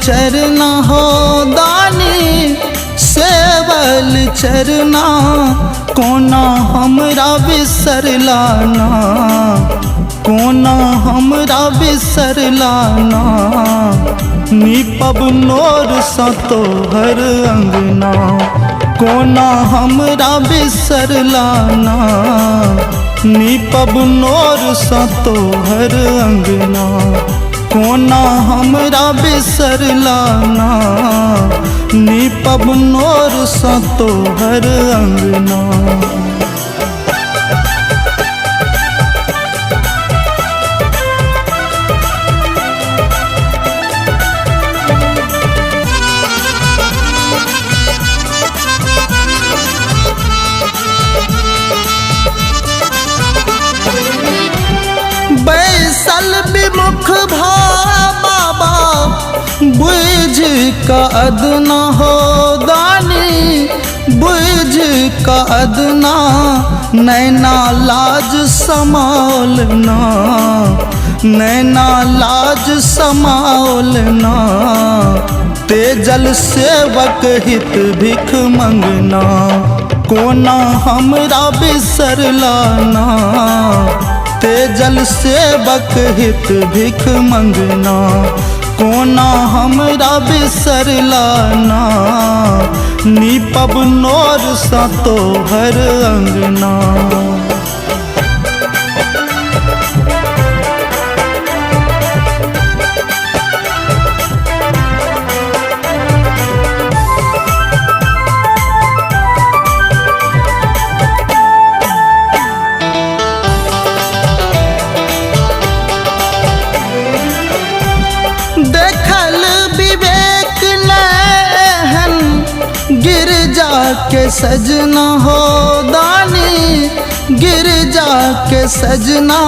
चरना हो दानी सेवल चरना कोना हमरा बिसरलाना कोना हमरा बिसरलाना निपब नोर सा तोहर अंगना कोना हमरा बिसरलाना निपब नोर सा तोहर अंगना कोना हमरा बिसरलाना निपब नोर सा तोहर अंगना। बैसल विमुख भा बाबा बुझ का अदना हो दानी बुझ का अदना नैना लाज समालना नैना लाज समालना तेजल सेवक हित भिख मंगना कोना हमरा बिसरलाना तेजल सेवक हित भिख मंगना कोना हमरा बिसरलाना निपब नोर सा तोहर अंगना। देखल विवेक नहन गिरजा के सजना हो दानी गिरजा के सजना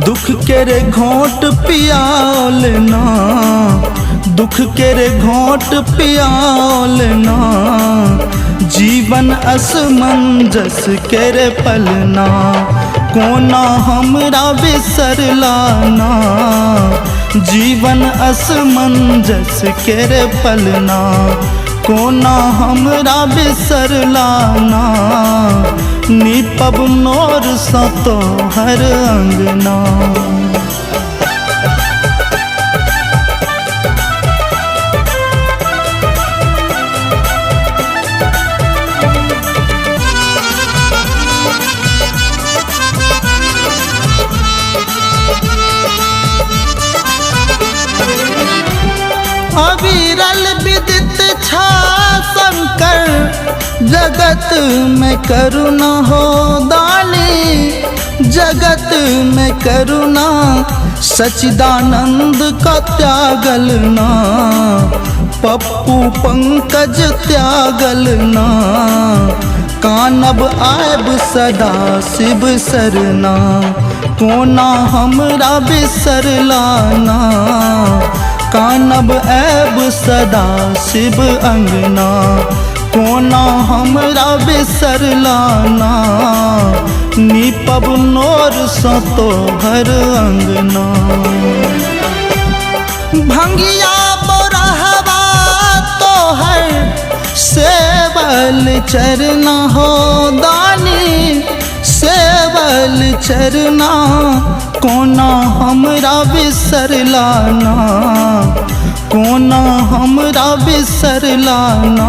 दुख के रे घोट पियालना दुख के रे घोट पियालना जीवन असमंजस के रे पलना कोना हमरा बिसरलाना जीवन असमंजस के रे पलना कोना हमरा बिसरलाना निपब नोर सा तोहर अंगना। अविरल विदित छा शंकर जगत में करुणा हो दानी जगत में करुणा सच्चिदानंद का त्यागलना पप्पू पंकज त्यागलना कानब आयब सदा शिव सरना कोना हमरा बिसरलाना कानब ऐब सदा शिव अंगना कोना हमरा बिसरलाना निपब नोर सा तोहर अंगना। भंगिया बोरहवा तोहर सेवल चरना हो दानी सेवल चरना कोना हमरा बिसरलाना कोना हमरा बिसरलाना।